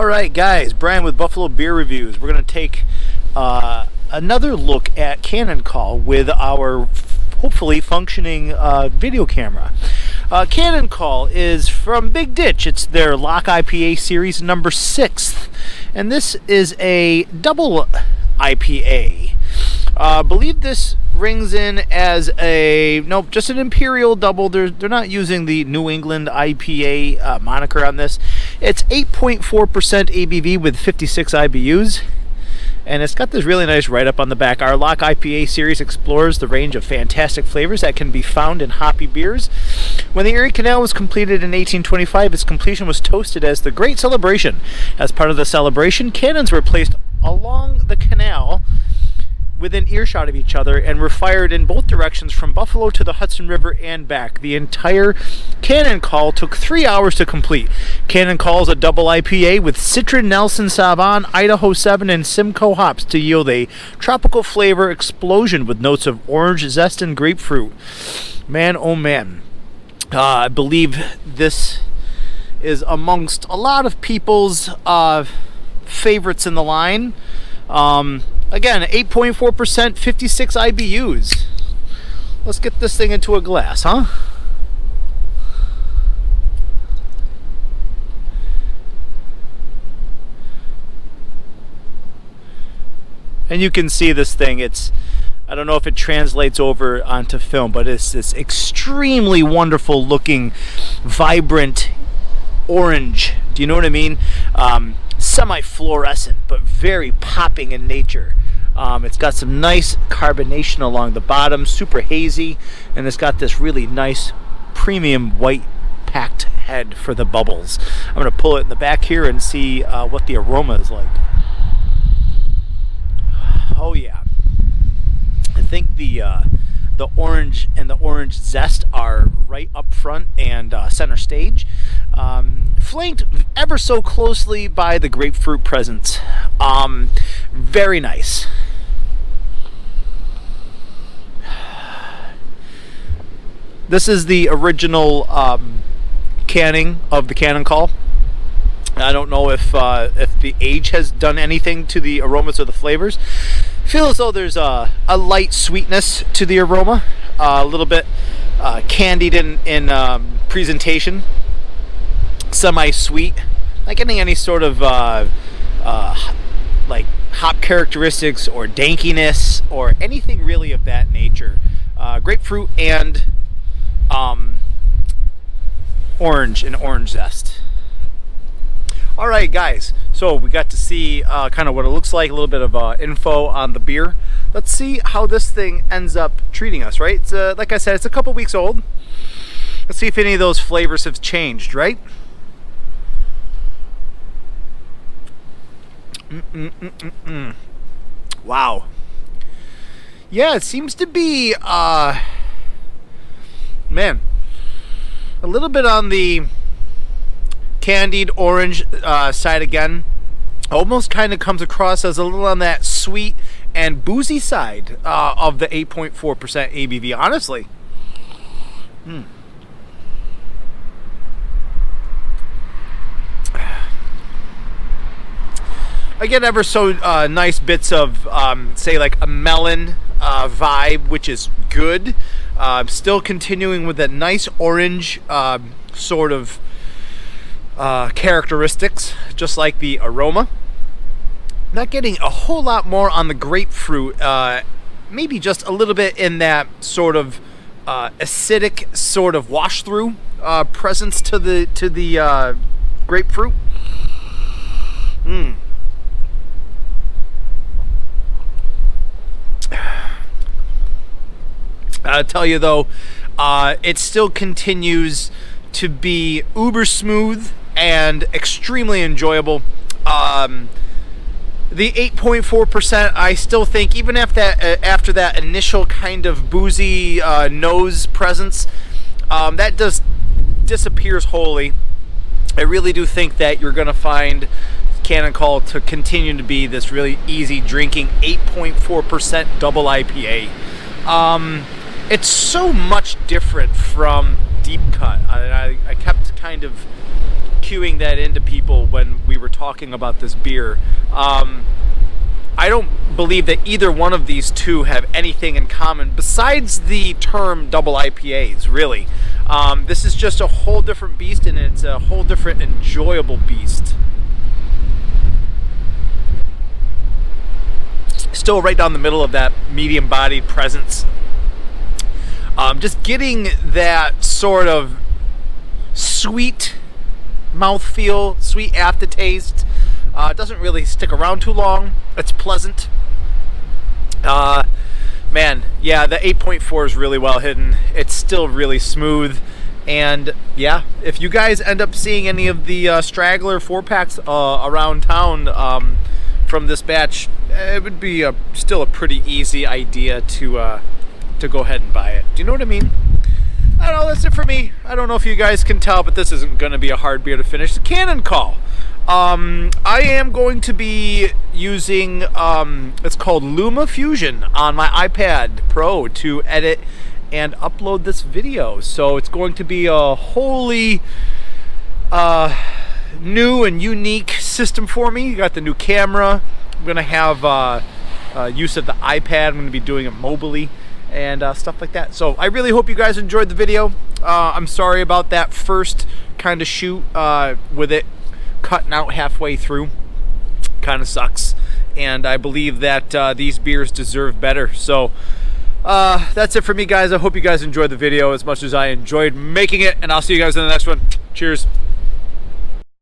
Alright guys, Brian with Buffalo Beer Reviews. We're going to take another look at Cannon Call with our hopefully functioning video camera. Cannon Call is from Big Ditch. It's their Lock IPA Series number 6th. And this is a double IPA. I believe this rings in as a, nope, just an Imperial double. They're not using the New England IPA moniker on this. It's 8.4% ABV with 56 IBUs. And it's got this really nice write-up on the back. Our Lock IPA series explores the range of fantastic flavors that can be found in hoppy beers. When the Erie Canal was completed in 1825, its completion was toasted as the Great Celebration. As part of the celebration, cannons were placed along the canal within earshot of each other and were fired in both directions from Buffalo to the Hudson River and back. The entire Cannon Call took 3 hours to complete. Cannon Call is a double IPA with Citron, Nelson, Sauvignon, Idaho 7, and Simcoe hops to yield a tropical flavor explosion with notes of orange, zest, and grapefruit. Man, oh man. I believe this is amongst a lot of people's favorites in the line. Again, 8.4%, 56 IBUs. Let's get this thing into a glass, huh? And you can see this thing. I don't know if it translates over onto film, but it's this extremely wonderful looking, vibrant orange. Do you know what I mean? Semi-fluorescent, but very popping in nature. It's got some nice carbonation along the bottom, super hazy, and it's got this really nice premium white packed head for the bubbles. I'm going to pull it in the back here and see what the aroma is like. Oh yeah. I think the orange and the orange zest are right up front and center stage, flanked ever so closely by the grapefruit presence. Very nice. This is the original canning of the Cannon Call. I don't know if the age has done anything to the aromas or the flavors. I feel as though there's a light sweetness to the aroma, a little bit candied in presentation, semi-sweet. Not getting any sort of like hop characteristics or dankiness or anything really of that nature. Grapefruit and orange and orange zest. Alright guys, so we got to see kind of what it looks like, a little bit of info on the beer. Let's see how this thing ends up treating us, right? It's, like I said, it's a couple weeks old. Let's see if any of those flavors have changed, right? Wow. Yeah, it seems to be, man, a little bit on the candied orange side again. Almost kind of comes across as a little on that sweet and boozy side of the 8.4% ABV, honestly. I get ever so nice bits of, say, like a melon vibe, which is good. Still continuing with that nice orange sort of characteristics, just like the aroma. Not getting a whole lot more on the grapefruit. Maybe just a little bit in that sort of acidic sort of wash through presence to the grapefruit. I'll tell you though, it still continues to be uber smooth and extremely enjoyable. The 8.4%, I still think, even after that initial kind of boozy nose presence, that disappears wholly. I really do think that you're going to find Cannon Call to continue to be this really easy drinking 8.4% double IPA. It's so much different from Deep Cut. I kept kind of cueing that into people when we were talking about this beer. I don't believe that either one of these two have anything in common besides the term double IPAs, really. This is just a whole different beast, and it's a whole different enjoyable beast. Still right down the middle of that medium-bodied presence. Just getting that sort of sweet mouthfeel, sweet aftertaste. It doesn't really stick around too long. It's pleasant. Man, yeah, the 8.4 is really well hidden. It's still really smooth. And yeah, if you guys end up seeing any of the straggler 4-packs around town from this batch, it would be still a pretty easy idea to go ahead and buy it. Do you know what I mean? I don't know, that's it for me. I don't know if you guys can tell, but this isn't going to be a hard beer to finish. It's a Cannon Call. I am going to be using, it's called Luma Fusion on my iPad Pro to edit and upload this video. So it's going to be a wholly new and unique system for me. You got the new camera. I'm going to have use of the iPad. I'm going to be doing it mobily and stuff like that. So I really hope you guys enjoyed the video. I'm sorry about that first kind of shoot with it cutting out halfway through. Kind of sucks, and I believe that these beers deserve better. So that's it for me, guys. I hope you guys enjoyed the video as much as I enjoyed making it, and I'll see you guys in the next one. Cheers.